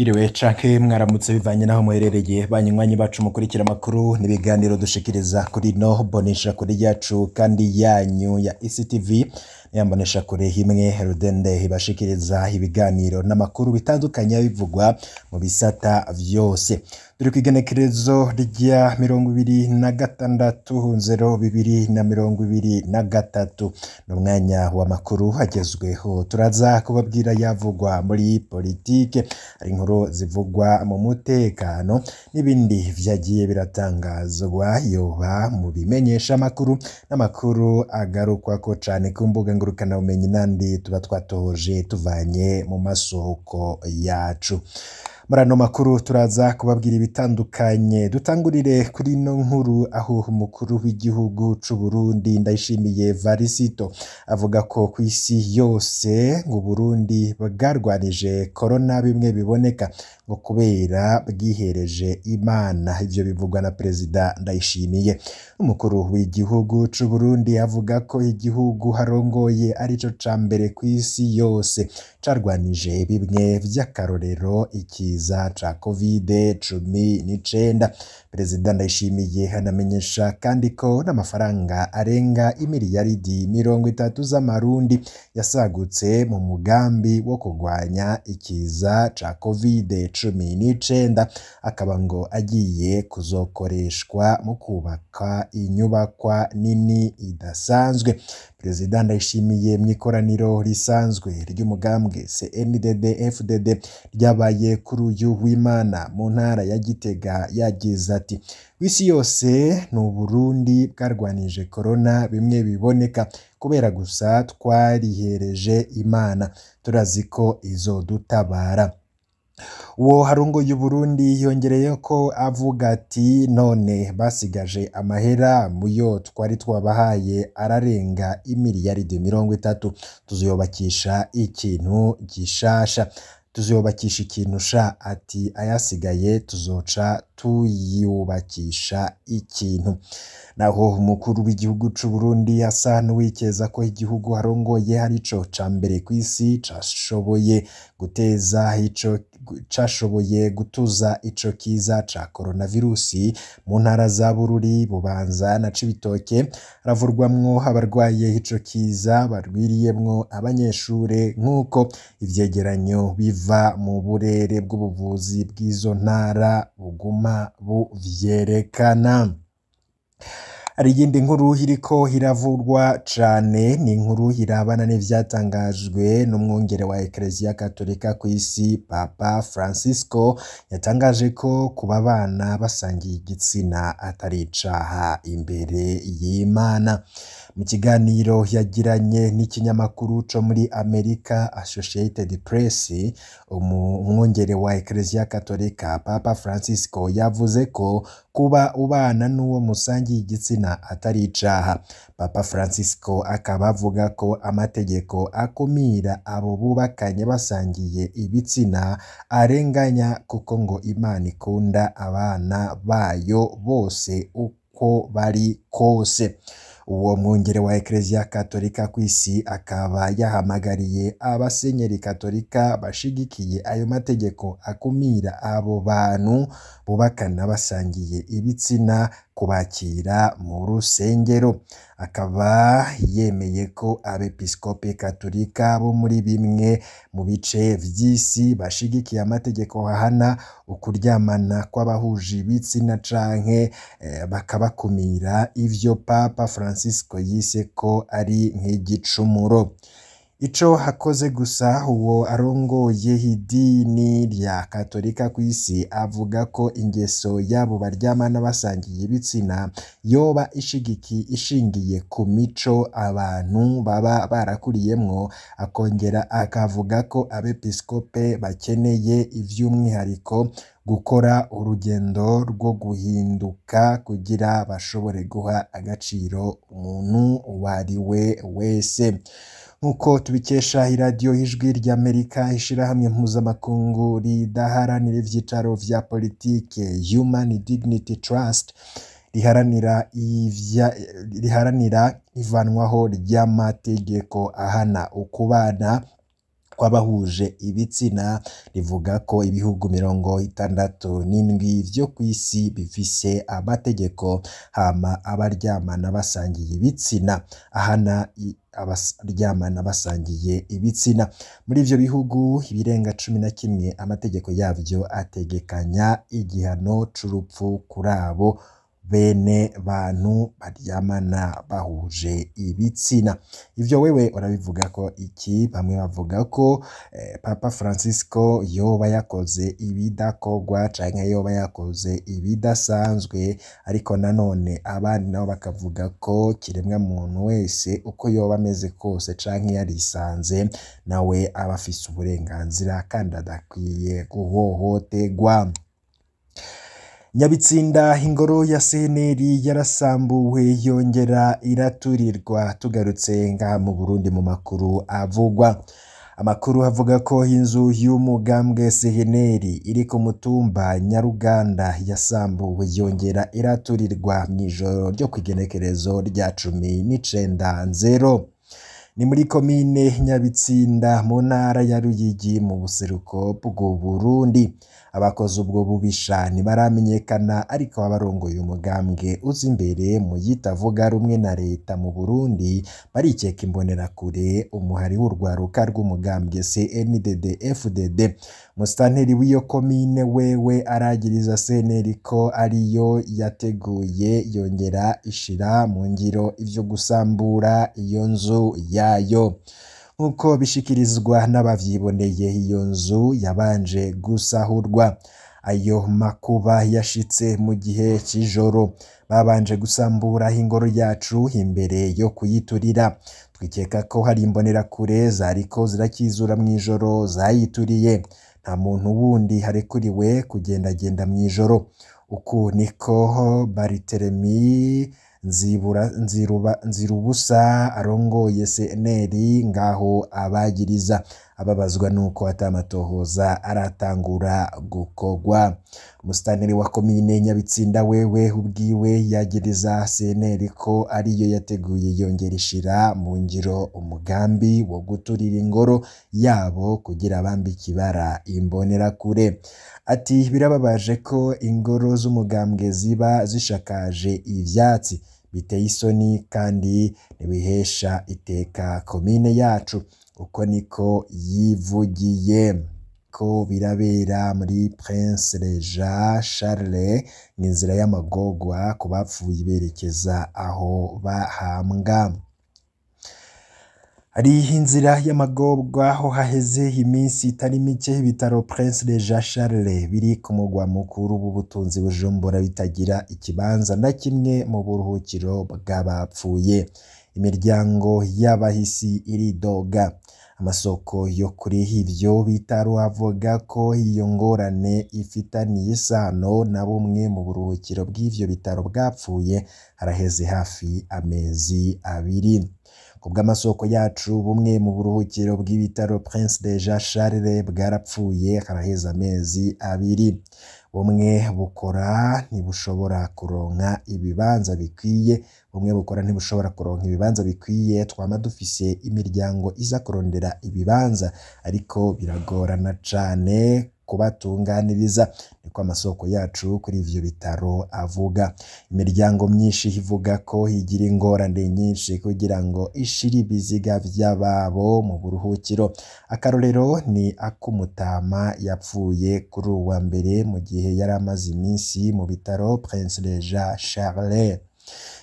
Iriwe canke mwaramutse bivanye naho muherereye banywanyi bacu mukurikira amakuru n'ibiganiro dushikiriza kuri no bonesha kuri yacu kandi yanyu ya ICTV yambonesha kure himwe rudende ibashikiriza ibiganiro n'amakuru bitandukanye bivugwa mu bisata vyose. Turi kwigenekerezo rya 26/02/2023 n'umwanya w'amakuru hagezweho turaza kubabwira yavugwa muri politike ari inkuru zivugwa mu mutekano n'ibindi vyagiye biratangazwa yoba mu bimenyesha amakuru n'amakuru agarukwa ko cane ku mbuga ngurukana bumenyi nandi tuba twatoje tuvanye mu masoko yacu. Marano makuru turaza kubabwira ibitandukanye dutangurire kuri no nkuru aho umukuru w'igihugu c'u Burundi Ndayishimiye Varisito avuga ko kw'isi yose ngo Burundi bwarwanije corona bimwe biboneka ngo kubera bwihereje Imana. Ivyo bivugwa na Perezida Ndayishimiye. Umukuru w'igihugu c'u Burundi avuga ko igihugu harongoye arico ca mbere kw'isi yose carwanije bimwe vy'akarorero ikiza ca COVID-19. Perezida Ndayishimiye hanamenyesha kandi ko n'amafaranga arenga imiliyaridi 30 z'amarundi yasagutse mu mugambi wo kurwanya ikiza ca COVID-19 akaba ngo agiye kuzokoreshwa mu kubaka inyubakwa nini idasanzwe. Perezida Ndayishimiye mw'ikoraniro risanzwe ry'umugambwe CNDD-FDD ryabaye kuri uyu w'Imana mu ntara ya Gitega yagize ati w'isi yose n'u Burundi bwarwanije corona bimwe biboneka kubera gusa twarihereje Imana turazi ko izodutabara. Uwo harungo y'Uburundi yongereye ko avuga ati none basigaje amahera muyo twari twabahaye ararenga imiliyaridi 30 tuziyobakisha ikintu gishasha tuziyobakisha ikintu sha ati ayasigaye tuzoca tuyubakisha ikintu. Naho umukuru w'igihugu c'u Burundi asa n'uwikeza ko igihugu harongoye harico ca mbere kw'isi cashoboye gutuza ico kiza ca coronavirusi mu ntara za Bururi, Bubanza na Cibitoke haravurwamwo abarwaye ico kiza barwiriyemwo abanyeshure nk'uko ivyegeranyo biva mu burere bw'ubuvuzi bw'izo ntara buguma buvyerekana. Hari iyindi nkuru iriko iravurwa cane ni inkuru irabana n'ivyatangajwe n'umwungere wa Eklezia Katolika kw'isi Papa Francisco yatangaje ko kuba abana basangiye igitsina atari icaha imbere y'Imana. Mu kiganiro yagiranye n'ikinyamakuru co muri Amerika Associated Press umwungere wa Eklezia Katolika Papa Francisco yavuze ko kuba ubana n'uwo musangiye igitsina atari icaha. Papa Francisco akaba avuga ko amategeko akumira abo bubakanye basangiye ibitsina arenganya kuko ngo Imana ikunda abana bayo bose uko bari kose. Uwo mwungere wa Eklezia Katolika kw'isi akaba yahamagariye abasenyeri Katolika bashigikiye ayo mategeko akumira abo bantu bubakana basangiye ibitsina kubakira mu rusengero. Akaba yemeye ko abepiskope Katolika bo muri bimwe mu bice vy'isi bashigikiye amategeko ahana ukuryamana kw'abahuje ibitsina canke bakabakumira. Ivyo Papa Francisco yise ko ari nk'igicumuro. Ico hakoze gusa uwo arongoye idini rya Katolika kw'isi avuga ko ingeso yabo baryamana basangiye ibitsina yoba ishingiye ku mico abantu baba barakuriyemwo. Akongera akavuga ko abepiskope bakeneye ivy'umwihariko gukora urugendo rwo guhinduka kugira bashobore guha agaciro umuntu uwariwe wese. Nkuko tubikesha iradiyo y'ijwi ry'Amerika ishirahamwe mpuzamakungu ridaharanira ivyicaro vya politike Human Dignity Trust riharanira ivanwaho ry'amategeko ahana ukubana kw'abahuje ibitsina rivuga ko ibihugu 67 vyo kw'isi bifise amategeko hama abaryamana basangiye ibitsina ahana abaryamana basangiye ibitsina. Muri ivyo bihugu ibirenga 11 amategeko yavyo ategekanya igihano c'urupfu kuri abo bene bantu baryamana bahuje ibitsina. Ivyo wewe urabivuga ko iki? Bamwe bavuga ko Papa Francisco yoba yakoze ibidakorwa canke yoba yakoze ibidasanzwe, ariko nanone abandi nabo bakavuga ko kiremwa muntu wese uko yoba ameze kose canke yarisanze nawe aba afise uburenganzira kandi adakwiye guhohoterwa. Nyabitsinda ingoro ya CNL yarasambuwe yongera iraturirwa. Tugarutse ngaha mu Burundi mu makuru avugwa, amakuru avuga ko inzu y'umugambwe CNL iri ku mutumba Nyaruganda yasambuwe yongera iraturirwa mw'ijoro ryo kw'igenekerezo rya 19/0. Ni muri komine Nyabitsinda mu ntara ya Ruyigi mu buseruko bw'u Burundi. Abakoze ubwo bubisha ntibaramenyekana, ariko abarongoye umugambwe uza imbere mu yitavuga rumwe na leta mu Burundi barikeka imbonerakure umuhari w'urwaruka rw'umugambwe CNDD-FDD. Musitanteri w'iyo komine wewe aragiriza CNL ko ariyo yateguye yongera ishira mu ngiro ivyo gusambura iyo nzu yayo. Nkuko bishikirizwa n'abavyiboneye, iyo nzu yabanje gusahurwa. Ayo makuba yashitse mu gihe c'ijoro. Babanje gusambura ingoro yacu imbere yo kuyiturira. Twikeka ko hari imbonerakure zariko zirakizura mw'ijoro zayituriye. Nta muntu wundi harekuriwe kugendagenda mw'ijoro. Uku niko Bariteremi Nzirubusa arongoye CNL ngaho abagiriza. Ababazwa nuko atamatohoza aratangura gukorwa. Musitanteri wa komine Nyabitsinda wewe ubwiwe yagiriza CNL ko ariyo yateguye yongera ishira mu ngiro umugambi wo guturira ingoro yabo kugira bambike ibara imbonerakure. Ati birababaje ko ingoro z'umugambwe ziba zishakaje ivyatsi, biteye isoni kandi ntibihesha iteka komine yacu. Uko niko yivugiye. Ko birabera muri Prince Regent Charles n'inzira y'amagorwa ku bapfuye berekeza aho bahambwa. Ari inzira y'amagorwa aho haheze iminsi itari mike ibitaro Prince Regent Charles biri ku mugwa mukuru w'ubutunzi Bujumbura bitagira ikibanza na kimwe mu buruhukiro bw'abapfuye. Imiryango y'abahisi iridoga. Amasoko yo kuri ivyo bitaro avuga ko iyo ngorane ifitaniye isano na bumwe mu buruhukiro bw'ivyo bitaro bwapfuye haraheze hafi amezi 2. Kubw'amasoko yacu bumwe mu buruhukiro bw'ibitaro Prince Regent Charles bwarapfuye haraheze amezi 2. Bumwe bukora ntibushobora kuronka ibibanza bikwiye. Twama dufise imiryango iza kurondera ibibanza, ariko biragorana cane kubatunganiriza. Niko amasoko yacu kuri ivyo bitaro avuga. Imiryango myinshi ivuga ko higira ingorane nyinshi kugira ngo ishire ibiziga vy'ababo mu buruhukiro. Akarorero ni ak'umutama yapfuye kuri uwa mbere mu gihe yari amaze iminsi mu bitaro Prince Regent Charles.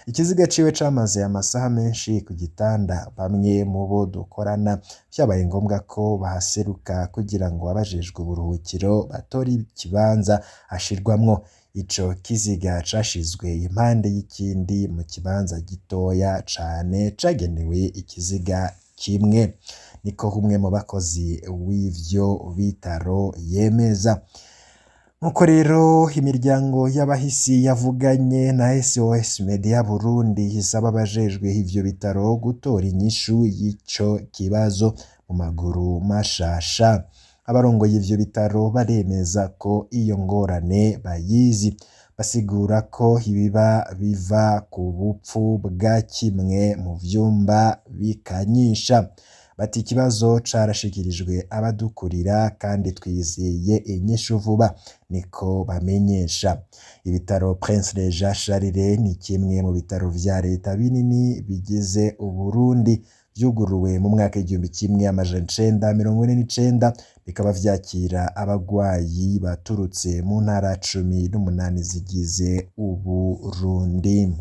Ikiziga ciwe camaze amasaha menshi ku gitanda. Bamwe mu bo dukorana vyabaye ngombwa ko bahaseruka kugira ngo abajejwe uburuhukiro batore ikibanza ashirwamwo. Ico kiziga cashizwe impande y'ikindi mu kibanza gitoya cane cagenewe ikiziga kimwe. Niko umwe mu bakozi w'ivyo bitaro yemeza. Nkuko rero imiryango y'abahisi yavuganye na SOS Media Burundi isaba abajejwe ivyo bitaro gutora inyishu y'ico kibazo mu maguru mashasha. Abarongoye ivyo bitaro baremeza ko iyo ngorane bayizi. Basigura ko ibiba biva ku bupfu bwa kimwe mu vyumba bikanyisha. bati ikibazo carashikirijwe abadukurira kandi twizeye inyishu vuba, niko bamenyesha. Ibitaro Prince Regent Charles ni kimwe mu bitaro vya leta binini bigize Uburundi, vyuguruwe mu mwaka 1949, bikaba vyakira abagwayi baturutse mu ntara 18 zigize Uburundi.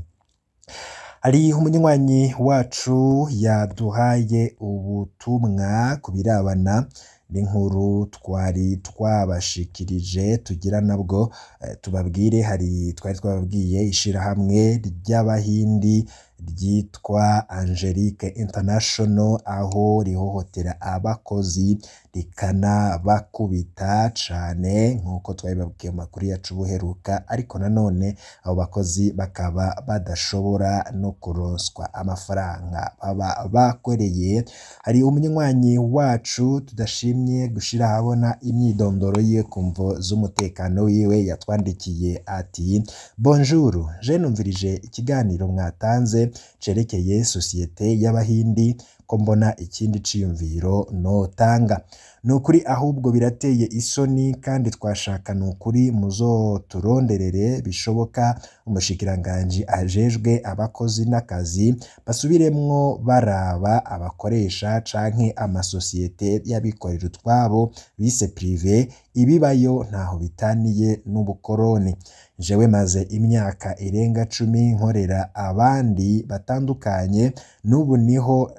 Hari umunywanyi wacu yaduhaye ubutumwa kubirabana n'inkuru twari twabashikirije, tugira nabwo tubabwire. Hari twari twababwiye ishirahamwe ry'Abahindi ryitwa Angelique International, aho rihohotera abakozi rikanabakubita cane nkuko twabibabwiye mu makuru yacu buheruka, ariko nanone abo bakozi bakaba badashobora no kuronswa amafaranga baba bakoreye. Hari umunywanyi wacu tudashimye gushira habona imyidondoro ye kumvo z'umutekano wiwe, yatwandikiye ati bonjour, je numvirije ikiganiro mwatanze cerekeye societe y'Abahindi, ko mbona ikindi ciyumviro notanga. Nukuri ahubwo birateye isoni, kandi twashaka nukuri muzoturonderere bishoboka umushikiranganji ajejwe abakozi n'akazi basubiremwo baraba abakoresha canke amasosiyete y'abikorera utwabo bise prive, ibibayo ntaho bitaniye n'ubukoroni. Jewe maze imyaka irenga 10 nkorera abandi batandukanye, nubu niho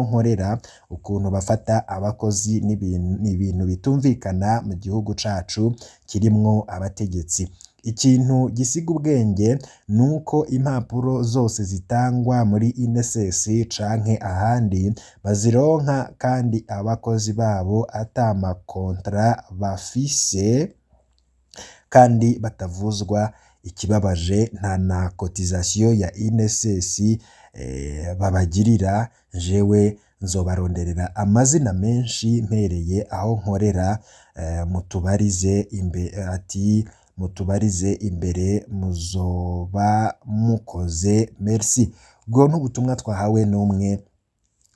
nkorera ukuntu bafata abakozi n'ibintu bitumvikana mu gihugu cacu kirimwo abategetsi. Ikintu gisiga ubwenge nuko impapuro zose zitangwa muri INSS canke ahandi bazironka, kandi abakozi babo atama kontra bafise kandi batavuzwa. Ikibabaje nta na cotisation ya INSS babagirira. Jewe nzobaronderera amazina menshi mpereye aho nkorera, mutubarize imbere muzoba mukoze, merci. Ubwo n'ubutumwa twahawe n'umwe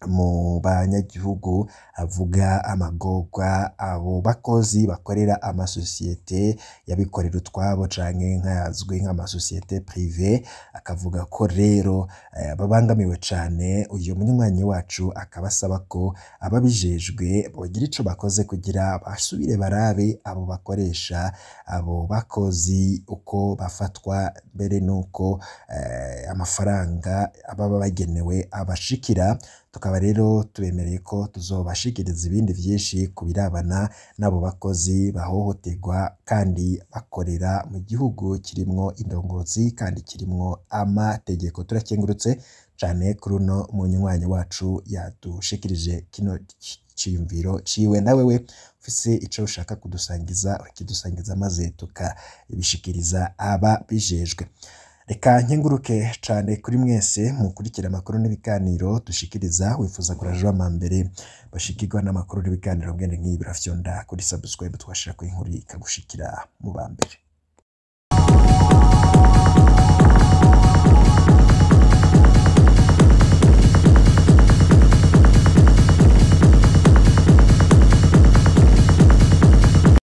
mu banyagihugu avuga amagorwa abo bakozi bakorera amasosiyete y'abikorera utwabo canke nkazwi nk'amasosiyete prive, akavuga ko rero babangamiwe cane. Uyu munywanyi wacu akabasaba ko ababijejwe bogira ico bakoze kugira basubire barabe abo bakoresha abo bakozi uko bafatwa, mbere nuko amafaranga baba bagenewe abashikira. Tukaba rero tubemereye ko tuzobashikiriza ibindi vyinshi kubirabana n'abo bakozi bahohoterwa kandi bakorera mu gihugu kirimwo indongozi kandi kirimwo amategeko. Turakengurutse cane kuri uno munywanyi wacu yadushikirije kino ciyumviro ciwe. Na wewe ufise ico ushaka kudusangiza urakidusangiza, maze tukabishikiriza aba bijejwe. Reka nkenguruke cane kuri mwese mukurikira amakuru n'ibiganiro dushikiriza. Wifuza kuraja mbere bashikirwa n'amakuru n'ibiganiro bwene nk'ibi, birafyonda kuri subscribe twashira ko inkuru ikagushikira mu bambere.